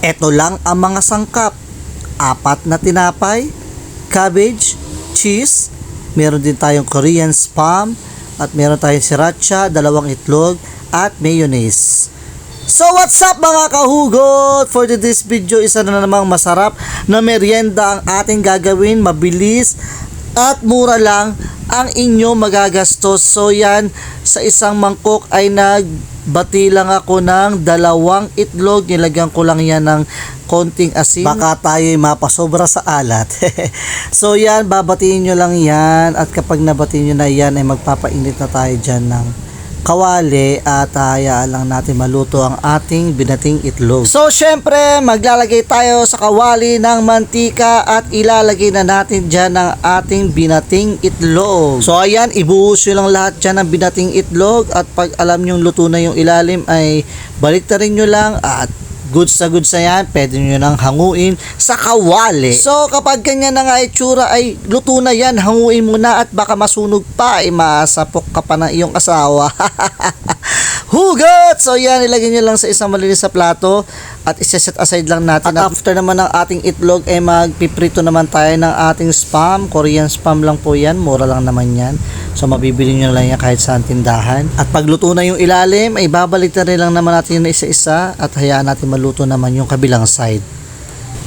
Ito lang ang mga sangkap. 4 na tinapay, cabbage, cheese, meron din tayong Korean spam, at meron tayong sriracha, 2 itlog, at mayonnaise. So what's up mga kahugot? For today's video, isa na namang masarap na merienda ang ating gagawin. Mabilis at mura lang ang inyo magagastos. So yan, sa isang mangkok ay nagbati lang ako ng 2 itlog. Nilagyan ko lang yan ng konting asin. Baka tayo mapasobra sa alat. So yan, babatiin nyo lang yan. At kapag nabatiin nyo na yan, ay magpapainit na tayo dyan ng kawali at hayaan lang natin maluto ang ating binating itlog. So syempre, maglalagay tayo sa kawali ng mantika at ilalagay na natin dyan ang ating binating itlog. So ayan, ibuhos nyo lang lahat dyan ng binating itlog at pag alam nyong luto na yung ilalim ay baliktarin nyo lang at goods na yan, pwede nyo nang hanguin sa kawali. So kapag ganyan na nga itsura ay luto na yan, hanguin mo na at baka masunog pa ay masapok ka pa ng iyong asawa. Hugot! So yan, ilagay nyo lang sa isang malinis sa plato at iseset aside lang natin. At after naman ng ating itlog ay magpiprito naman tayo ng ating spam. Korean spam lang po yan, mura lang naman yan. So mabibili nyo lang yan kahit saan tindahan. At pagluto na yung ilalim ay babalik na rin lang naman natin yung isa-isa at hayaan natin maluto naman yung kabilang side.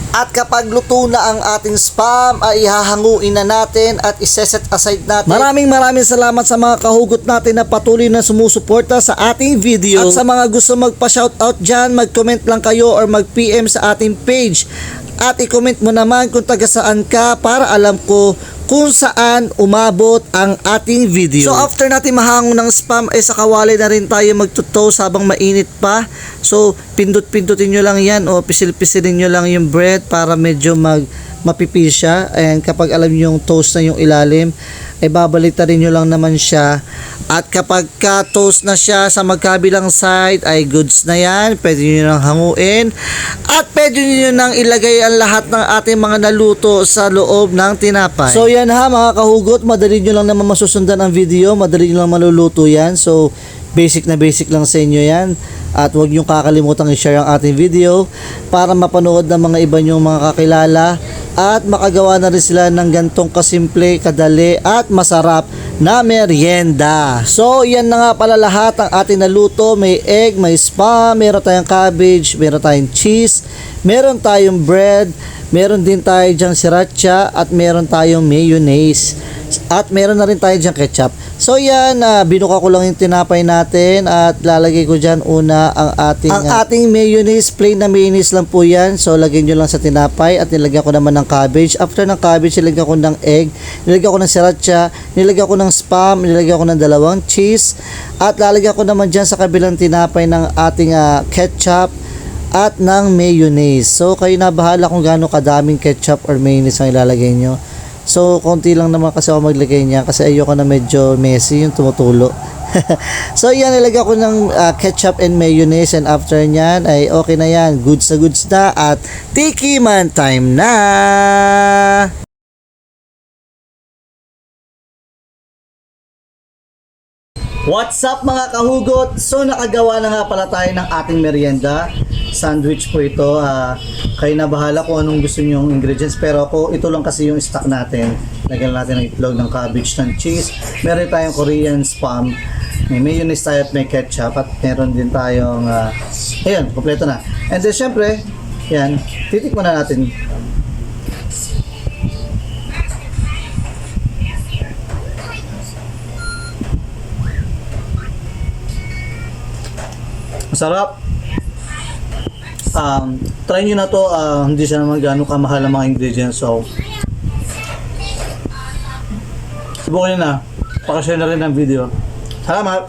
At kapag luto na ang ating spam ay ihahanguin na natin at iseset aside natin. Maraming salamat sa mga kahugot natin na patuloy na sumusuporta sa ating video. At sa mga gusto magpa-shoutout dyan, mag-comment lang kayo or mag-PM sa ating page. At i-comment mo naman kung taga saan ka para alam ko kung saan umabot ang ating video. So after natin mahango ng spam ay sa kawali na rin tayo magtutoast habang mainit pa. So pindot-pindutin nyo lang yan o pisil-pisilin nyo lang yung bread para medyo mapipil siya. And kapag alam nyo yung toast na yung ilalim ay babalitarin nyo lang naman siya. At kapag ka-toast na siya sa magkabilang side ay goods na yan. Pwede nyo nang hanguin. At pwede nyo nang ilagay ang lahat ng ating mga naluto sa loob ng tinapay. So yan ha mga kahugot, madali nyo lang naman masusundan ang video. Madali nyo lang maluluto yan. So basic na basic lang sa inyo yan. At huwag nyo kakalimutan i-share ang ating video para mapanood ng mga iba nyong mga kakilala at makagawa na rin sila ng gantong kasimple, kadali at masarap na merienda. So yan na nga pala lahat ang ating naluto. May egg, may spam, meron tayong cabbage, meron tayong cheese, meron tayong bread, meron din tayo dyang sriracha at meron tayong mayonnaise at meron na rin tayo dyang ketchup. So yan, binuka ko lang yung tinapay natin at lalagay ko dyan una ang ating mayonnaise. Plain na mayonnaise lang po yan. So lagyan nyo lang sa tinapay at nilagyan ko naman ng cabbage. After ng cabbage, nilagyan ko ng egg, nilagyan ko ng sriracha, nilagyan ko ng spam, nilagyan ko ng 2 cheese at lalagyan ko naman dyan sa kabilang tinapay ng ating ketchup at ng mayonnaise. So kayo na bahala kung gaano kadaming ketchup or mayonnaise ang ilalagay nyo. So konti lang naman kasi ako maglagay niya kasi ayoko na medyo messy yung tumutulo. So yan, nilagay ko ng ketchup and mayonnaise and after nyan ay okay na yan. Goods na at tikiman time na! What's up mga kahugot? So nakagawa na nga pala tayo ng ating merienda. Sandwich po ito. Kayo na bahala kung anong gusto nyo yung ingredients. Pero ako, ito lang kasi yung stock natin. Lagyan natin ng itlog, ng cabbage, ng cheese. Meron tayong Korean spam. May mayonnaise tayo at may ketchup. At meron din tayong, ayun, kompleto na. And then syempre, yan, titikman na natin. Masarap. Try nyo na to, hindi siya naman gano'ng kamahal ang mga ingredients. So subukan nyo na, pakashare na rin ng video. Salamat.